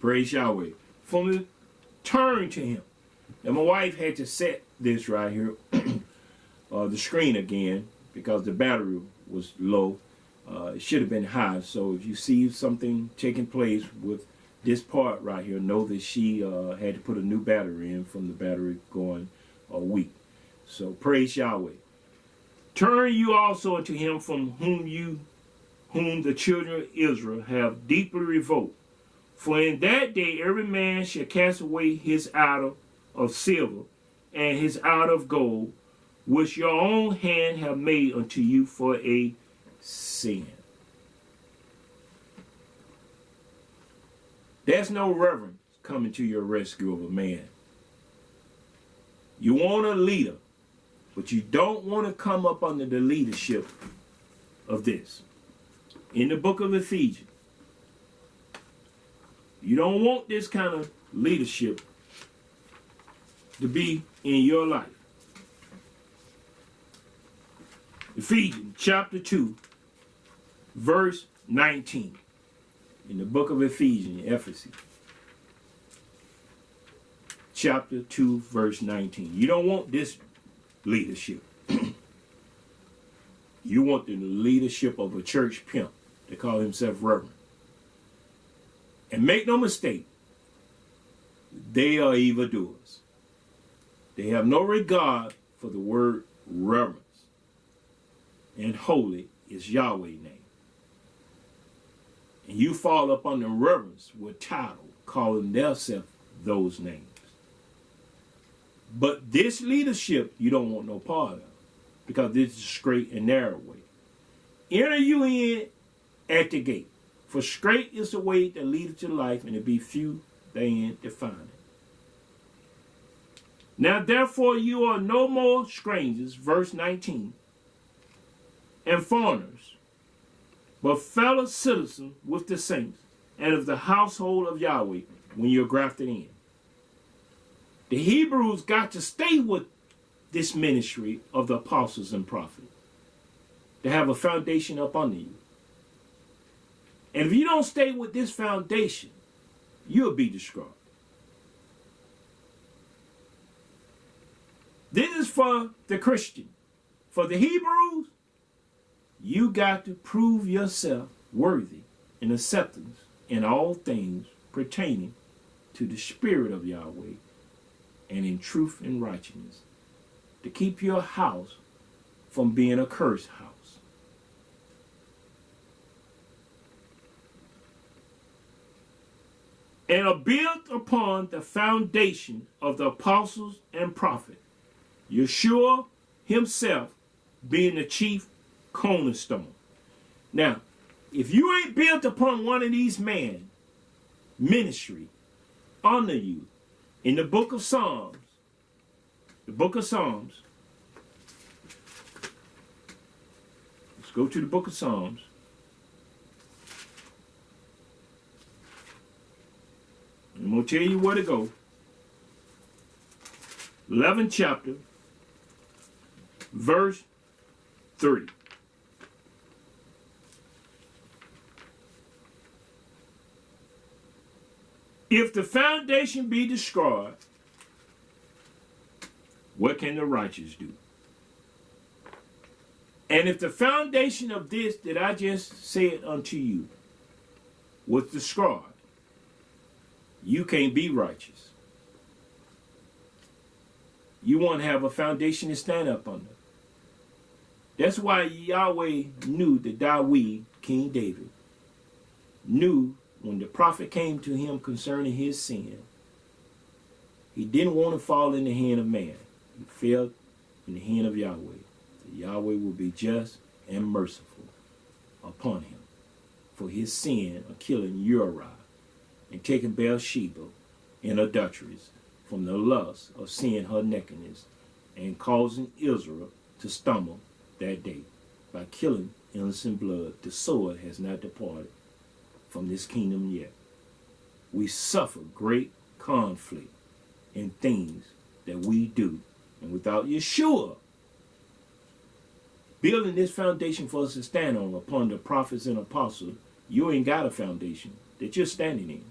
Praise Yahweh. Turn to him. And my wife had to set this right here, the screen again, because the battery was low. It should have been high. So if you see something taking place with this part right here, know that she had to put a new battery in from the battery going weak. So praise Yahweh. Turn you also unto him from whom the children of Israel have deeply revoked. For in that day every man shall cast away his idol of silver and his idol of gold, which your own hand have made unto you for a sin. There's no reverend coming to your rescue of a man. You want a leader, but you don't want to come up under the leadership of this. In the book of Ephesians, you don't want this kind of leadership to be in your life. Ephesians chapter 2, verse 19. In the book of Ephesians, chapter 2, verse 19. You don't want this leadership. You want the leadership of a church pimp to call himself Reverend. And make no mistake, they are evildoers. They have no regard for the word reverence. And holy is Yahweh's name. And you fall up under reverence with title, calling themselves those names. But this leadership, you don't want no part of, because this is a straight and narrow way. Enter you in at the gate, for straight is the way that leadeth to life, and there be few therein to find it. Now therefore you are no more strangers, verse 19, and foreigners, but fellow citizens with the saints, and of the household of Yahweh, when you're grafted in. The Hebrews got to stay with this ministry of the apostles and prophets, to have a foundation up under you. And if you don't stay with this foundation, you'll be destroyed. This is for the Christian. For the Hebrews, you got to prove yourself worthy and acceptance in all things pertaining to the Spirit of Yahweh, and in truth and righteousness, to keep your house from being a cursed house. And are built upon the foundation of the apostles and prophets, Yeshua himself being the chief cornerstone. Now, if you ain't built upon one of these men, ministry under you, in the book of Psalms, let's go to the book of Psalms. I'm going to tell you where to go. 11th chapter, verse 3. If the foundation be destroyed, what can the righteous do? And if the foundation of this that I just said unto you was destroyed, you can't be righteous. You want to have a foundation to stand up under. That's why Yahweh knew that David, King David, knew when the prophet came to him concerning his sin, he didn't want to fall in the hand of man. He fell in the hand of Yahweh. So Yahweh will be just and merciful upon him for his sin of killing Uriah and taking Bathsheba in adulteries from the lust of seeing her nakedness, and causing Israel to stumble that day by killing innocent blood. The sword has not departed from this kingdom yet. We suffer great conflict in things that we do, and without Yeshua building this foundation for us to stand on upon the prophets and apostles, you ain't got a foundation that you're standing in.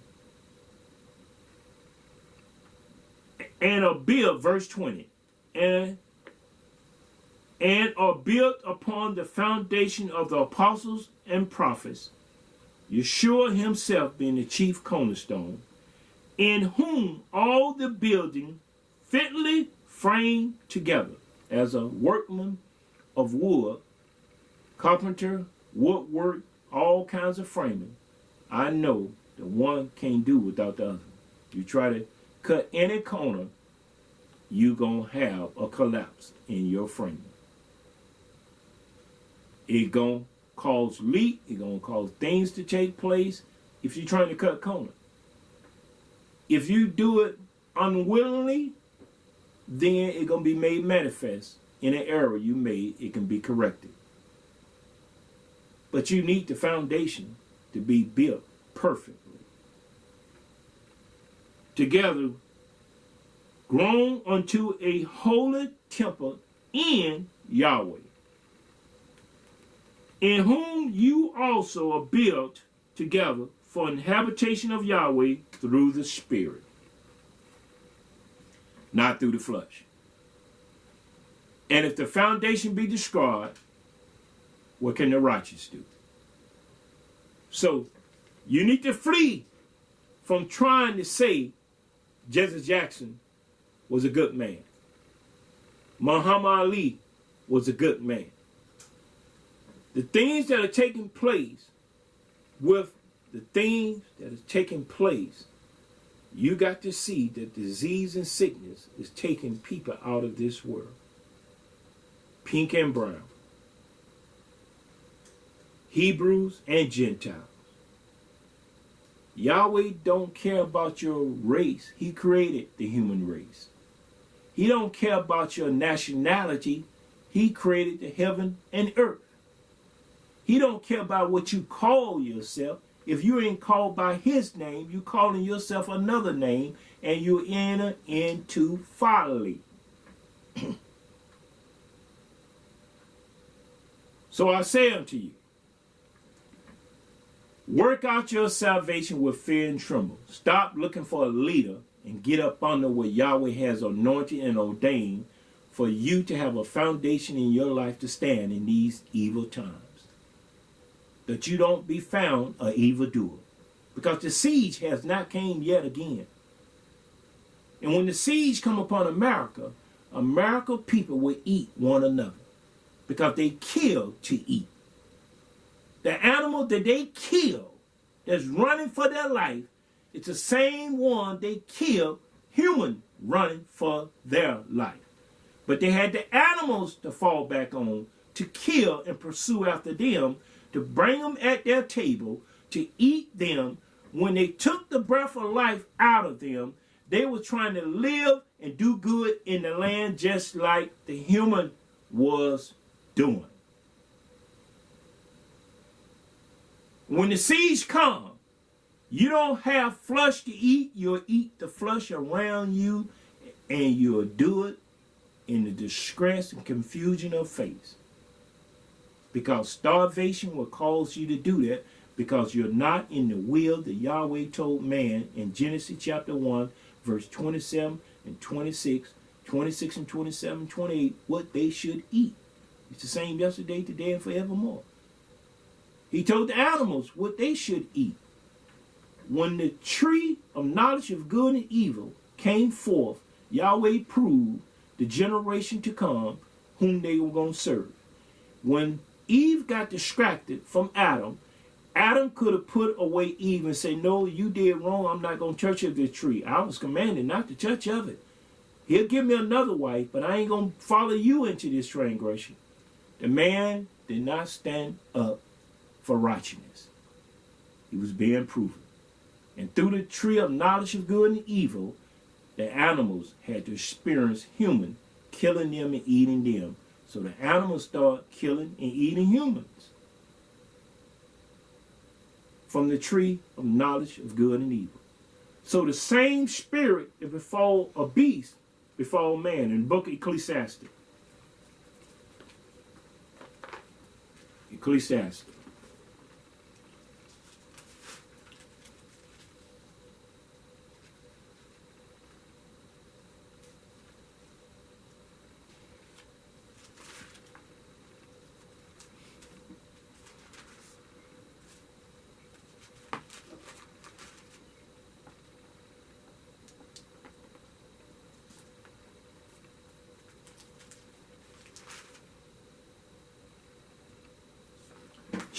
and are built, verse 20, and are built upon the foundation of the apostles and prophets, Yeshua himself being the chief cornerstone, in whom all the building fitly framed together as a workman of wood, carpenter, woodwork, all kinds of framing. I know the one can't do without the other. You try to cut any corner, you're going to have a collapse in your framing. It's going to cause leak. It's going to cause things to take place if you're trying to cut corner. If you do it unwillingly, then it's going to be made manifest. In an error you made, it can be corrected. But you need the foundation to be built perfectly. Together, grown unto a holy temple in Yahweh, in whom you also are built together for an habitation of Yahweh through the Spirit, not through the flesh. And if the foundation be destroyed, what can the righteous do? So you need to flee from trying to say Jesse Jackson was a good man. Muhammad Ali was a good man. The things that are taking place with the things that are taking place, you got to see that disease and sickness is taking people out of this world. Pink and brown. Hebrews and Gentiles. Yahweh don't care about your race. He created the human race. He don't care about your nationality. He created the heaven and earth. He don't care about what you call yourself. If you ain't called by his name, you calling yourself another name, and you enter into folly. So I say unto you, work out your salvation with fear and tremble. Stop looking for a leader and get up under what Yahweh has anointed and ordained for you to have a foundation in your life to stand in these evil times. That you don't be found an evildoer. Because the siege has not came yet again. And when the siege come upon America, America people will eat one another. Because they kill to eat. The animal that they kill that's running for their life, it's the same one they kill human running for their life. But they had the animals to fall back on to kill and pursue after them, to bring them at their table, to eat them. When they took the breath of life out of them, they were trying to live and do good in the land just like the human was doing. When the siege comes, you don't have flesh to eat. You'll eat the flesh around you, and you'll do it in the distress and confusion of face. Because starvation will cause you to do that, because you're not in the will that Yahweh told man in Genesis chapter 1, verse 27 and 26, 26 and 27, 28, what they should eat. It's the same yesterday, today, and forevermore. He told the animals what they should eat. When the tree of knowledge of good and evil came forth, Yahweh proved the generation to come whom they were going to serve. When Eve got distracted from Adam, Adam could have put away Eve and say, no, you did wrong. I'm not going to touch of this tree. I was commanded not to touch of it. He'll give me another wife, but I ain't going to follow you into this transgression. The man did not stand up for righteousness. He was being proven. And through the tree of knowledge of good and evil, the animals had to experience human killing them and eating them. So the animals start killing and eating humans from the tree of knowledge of good and evil. So the same spirit that befall a beast befall man in the book of Ecclesiastes. Ecclesiastes.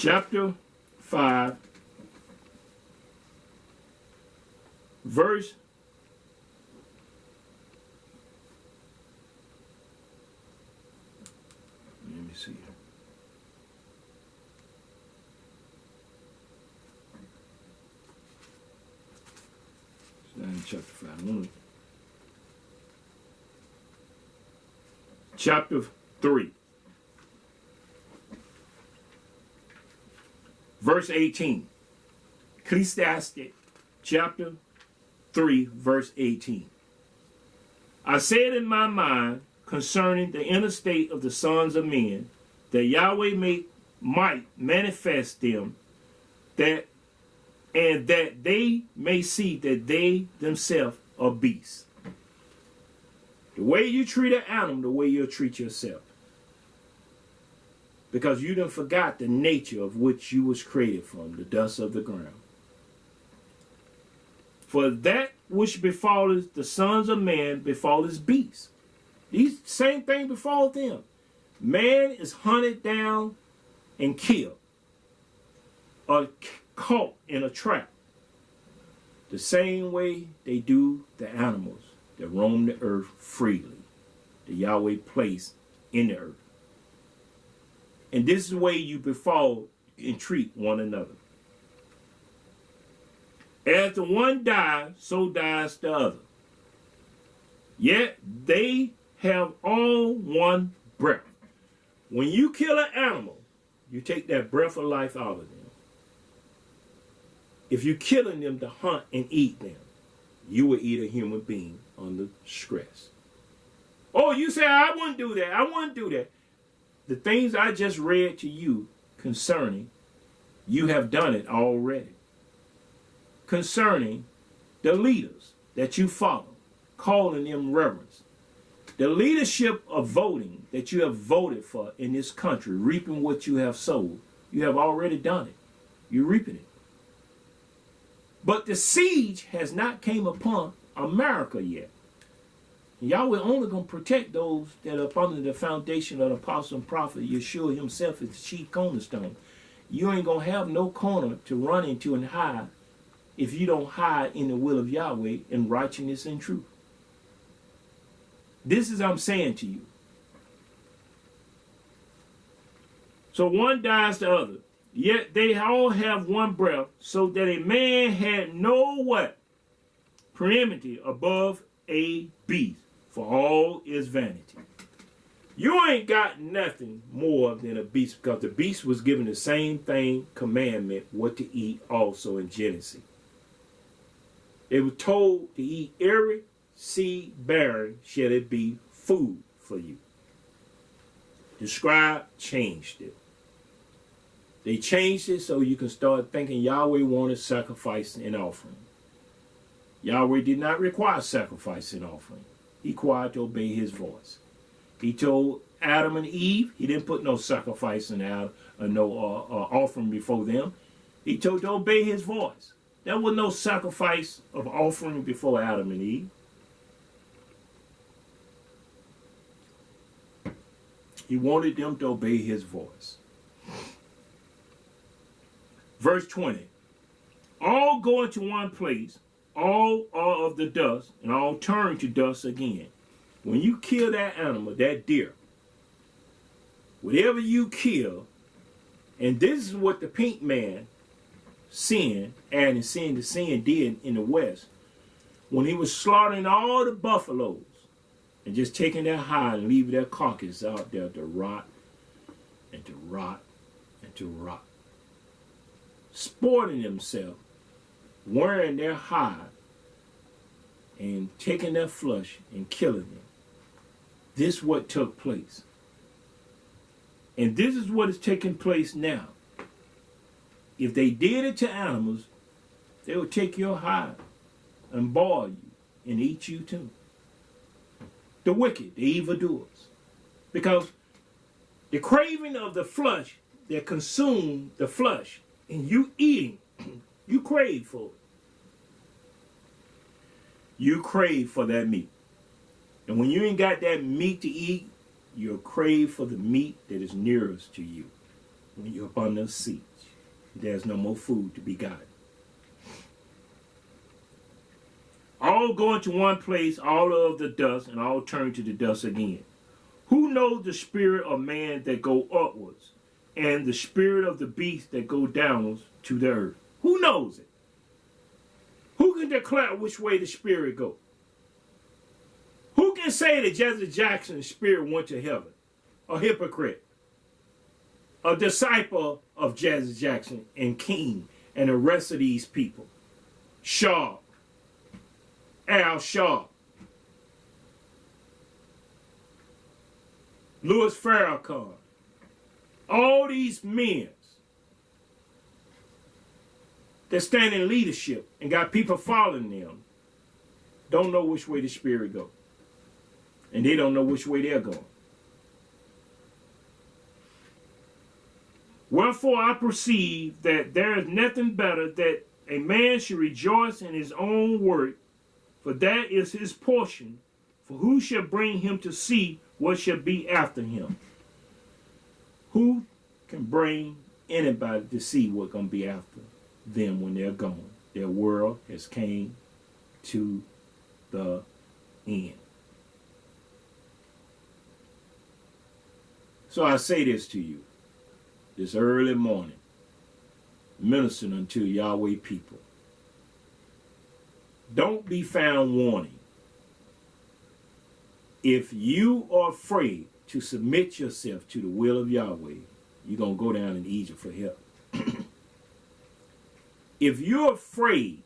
chapter 5, verse 3, verse 18. Ecclesiastes chapter 3, verse 18. I said in my mind concerning the inner state of the sons of men, that Yahweh might manifest them, that they may see that they themselves are beasts. The way you treat an animal, the way you'll treat yourself. Because you done forgot the nature of which you was created from, the dust of the ground. For that which befalleth the sons of man befalleth beasts. These same thing befall them. Man is hunted down and killed, or caught in a trap. The same way they do the animals that roam the earth freely, that Yahweh placed in the earth. And this is the way you befall and treat one another. As the one dies, so dies the other. Yet they have all one breath. When you kill an animal, you take that breath of life out of them. If you're killing them to hunt and eat them, you will eat a human being under stress. Oh, you say, I wouldn't do that. I wouldn't do that. The things I just read to you concerning, you have done it already. Concerning the leaders that you follow, calling them reverends. The leadership of voting that you have voted for in this country, reaping what you have sowed, you have already done it. You're reaping it. But the siege has not came upon America yet. Yahweh only going to protect those that are up under the foundation of the apostle and prophet. Yeshua himself is the chief cornerstone. You ain't going to have no corner to run into and hide if you don't hide in the will of Yahweh in righteousness and truth. This is what I'm saying to you. So one dies the other. Yet they all have one breath, so that a man had no what? Preeminence above a beast, for all is vanity. You ain't got nothing more than a beast, because the beast was given the same thing, commandment, what to eat also in Genesis. They were told to eat every seed bearing shall it be food for you. The scribe changed it. They changed it so you can start thinking Yahweh wanted sacrifice and offering. Yahweh did not require sacrifice and offering. He required to obey his voice. He told Adam and Eve, he didn't put no sacrifice and offering before them. He told to obey his voice. There was no sacrifice of offering before Adam and Eve. He wanted them to obey his voice. Verse 20. All go into one place, all are of the dust, and all turn to dust again. When you kill that animal, that deer, whatever you kill, and this is what the pink man sin, adding sin to sin, did in the West, when he was slaughtering all the buffaloes and just taking their hide and leaving their carcass out there to rot and to rot and to rot, sporting themselves, wearing their hide and taking their flesh and killing them. This is what took place. And this is what is taking place now. If they did it to animals, they would take your hide and boil you and eat you too. The wicked, the evildoers. Because the craving of the flesh that consume the flesh, and you eating, you crave for it. You crave for that meat. And when you ain't got that meat to eat, you'll crave for the meat that is nearest to you. when you're up under siege. There's no more food to be gotten. All go into one place, all of the dust, and all turn to the dust again. Who knows the spirit of man that go upwards, and the spirit of the beast that go downwards to the earth? Who knows it? Who can declare which way the spirit go? Who can say that Jesse Jackson's spirit went to heaven? A hypocrite. A disciple of Jesse Jackson and King and the rest of these people. Sharp. Al Sharp. Louis Farrakhan. All these men that stand in leadership and got people following them don't know which way the spirit goes. And they don't know which way they're going. Wherefore I perceive that there is nothing better that a man should rejoice in his own work, for that is his portion. For who shall bring him to see what shall be after him? Who can bring anybody to see what's going to be after them when they're gone? Their world has came to the end. So I say this to you this early morning, ministering unto Yahweh people. Don't be found wanting. If you are afraid to submit yourself to the will of Yahweh, you're going to go down in Egypt for help. If you're afraid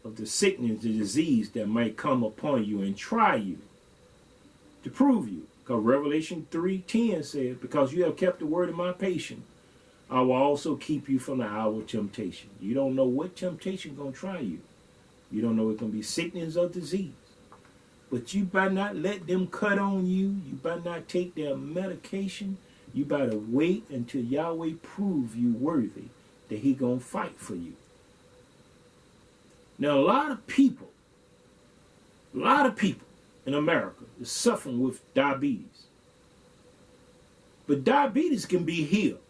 of the sickness, the disease that might come upon you and try you to prove you, because Revelation 3:10 says, because you have kept the word of my patience, I will also keep you from the hour of temptation. You don't know what temptation is going to try you. You don't know it's going to be sickness or disease. But you better not let them cut on you. You better not take their medication. You better wait until Yahweh prove you worthy that he going to fight for you. Now, a lot of people in America is suffering with diabetes. But diabetes can be healed.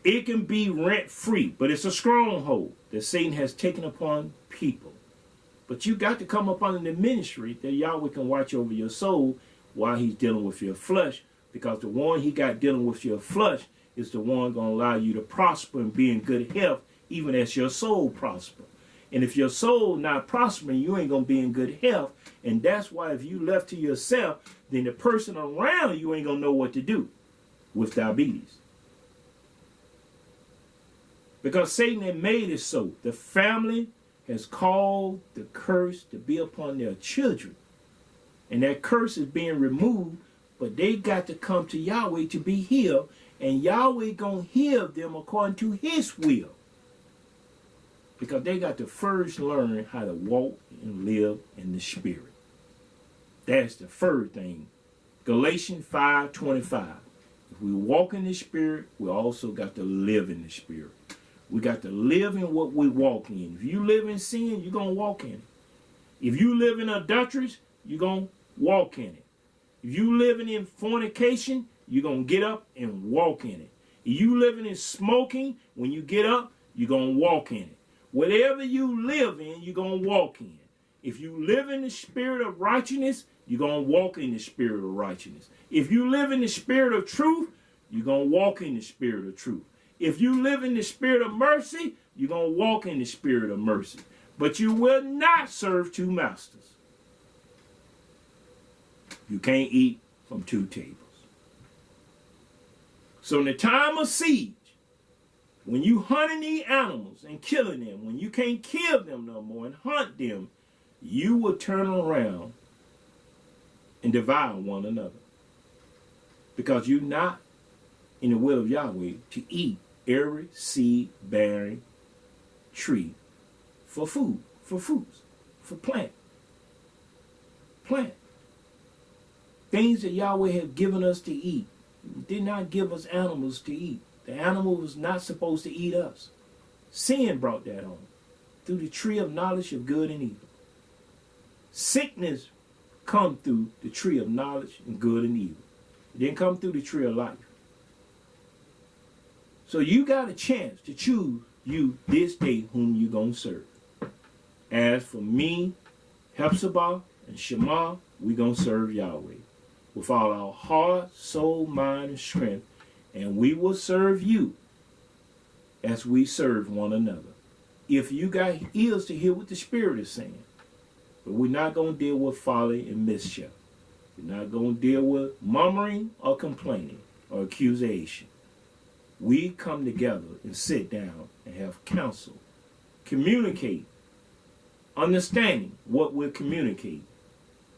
It can be rent-free, but it's a stronghold that Satan has taken upon people. But you got to come up under the ministry that Yahweh can watch over your soul while he's dealing with your flesh, because the one he got dealing with your flesh is the one going to allow you to prosper and be in good health, even as your soul prosper. And if your soul not prospering, you ain't going to be in good health. And that's why if you left to yourself, then the person around you ain't going to know what to do with diabetes. Because Satan had made it so. The family has called the curse to be upon their children. And that curse is being removed, but they got to come to Yahweh to be healed. And Yahweh going to heal them according to his will. Because they got to first learn how to walk and live in the Spirit. That's the first thing. Galatians 5:25. If we walk in the Spirit, we also got to live in the Spirit. We got to live in what we walk in. If you live in sin, you're going to walk in it. If you live in adulteries, you're going to walk in it. If you living in fornication, you're going to get up and walk in it. If you living in smoking, when you get up, you're going to walk in it. Whatever you live in, you're going to walk in. If you live in the spirit of righteousness, you're going to walk in the spirit of righteousness. If you live in the spirit of truth, you're going to walk in the spirit of truth. If you live in the spirit of mercy, you're going to walk in the spirit of mercy. But you will not serve two masters. You can't eat from two tables. So in the time of siege, when you hunting these animals and killing them, when you can't kill them no more and hunt them, you will turn around and devour one another. Because you're not in the will of Yahweh to eat every seed-bearing tree for food, for fruits, for plant. Things that Yahweh have given us to eat. He did not give us animals to eat. The animal was not supposed to eat us. Sin brought that on through the tree of knowledge of good and evil. Sickness come through the tree of knowledge and good and evil. It didn't come through the tree of life. So you got a chance to choose you this day whom you gonna serve. As for me, Hephzibah, and Shema, we gonna serve Yahweh with all our heart, soul, mind, and strength, and we will serve you as we serve one another. If you got ears to hear what the Spirit is saying, but we're not gonna deal with folly and mischief. We're not gonna deal with murmuring or complaining or accusation. We come together and sit down and have counsel, communicate, understanding what we're communicating,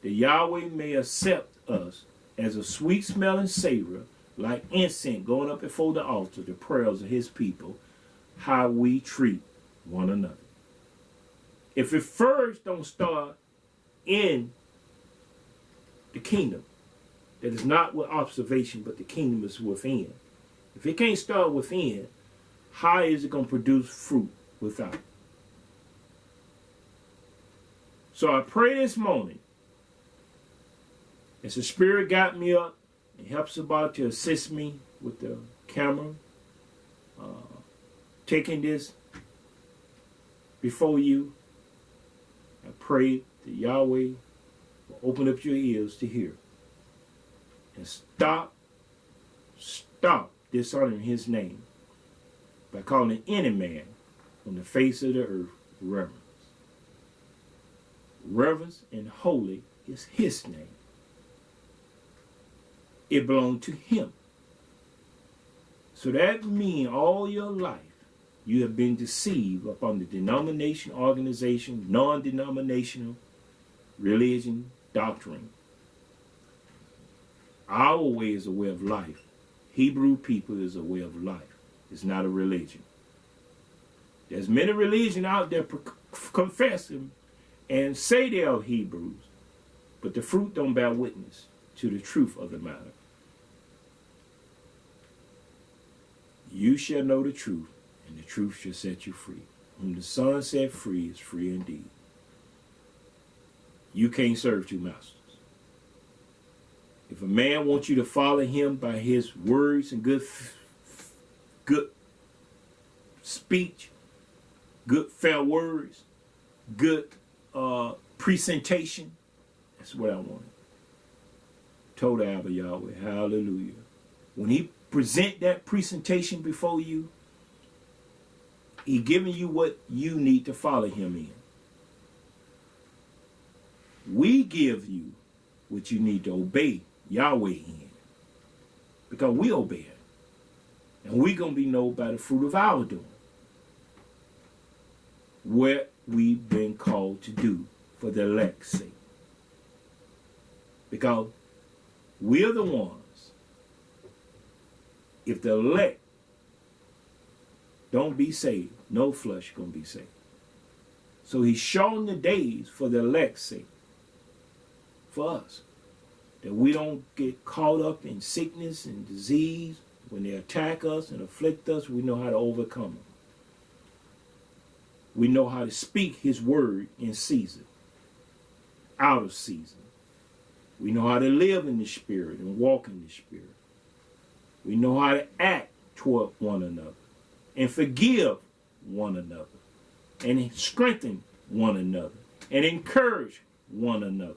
that Yahweh may accept us as a sweet-smelling savor, like incense going up before the altar, the prayers of his people, how we treat one another. If it first don't start in the kingdom, that is not with observation, but the kingdom is within. If it can't start within, how is it going to produce fruit without? So I pray this morning, as the Spirit got me up and helps about to assist me with the camera, taking this before you, I pray that Yahweh will open up your ears to hear and stop dishonoring his name by calling any man on the face of the earth reverence. Reverence and holy is his name. It belonged to him. So that means all your life you have been deceived upon the denomination, organization, non-denominational, religion, doctrine. Our way is a way of life. Hebrew people is a way of life. It's not a religion. There's many religions out there confessing and say they are Hebrews, but the fruit don't bear witness to the truth of the matter. You shall know the truth, and the truth shall set you free. Whom the Son set free is free indeed. You can't serve two masters. If a man wants you to follow him by his words and good speech, good fair words, good presentation, that's what I wanted. Told Abba Yahweh, hallelujah. When he present that presentation before you, he giving you what you need to follow him in. We give you what you need to obey Yahweh in, because we obey it. And we're going to be known by the fruit of our doing. What we've been called to do for the elect's sake. Because we're the ones, if the elect don't be saved, no flesh going to be saved. So he's shown the days for the elect's sake, for us, that we don't get caught up in sickness and disease. When they attack us and afflict us, we know how to overcome them. We know how to speak his word in season, out of season. We know how to live in the Spirit and walk in the Spirit. We know how to act toward one another and forgive one another and strengthen one another and encourage one another,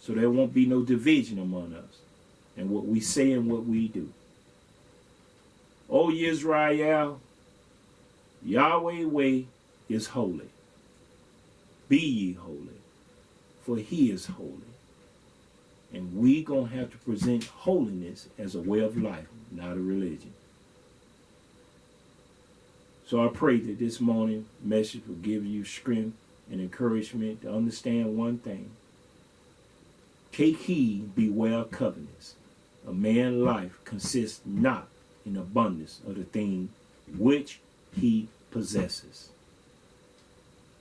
so there won't be no division among us and what we say and what we do. O Israel, Yahweh's way is holy. Be ye holy, for he is holy. And we going to have to present holiness as a way of life, not a religion. So I pray that this morning message will give you strength and encouragement to understand one thing. Take heed, beware of covetousness. A man's life consists not in abundance of the thing which he possesses.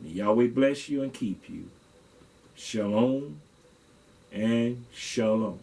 May Yahweh bless you and keep you. Shalom and shalom.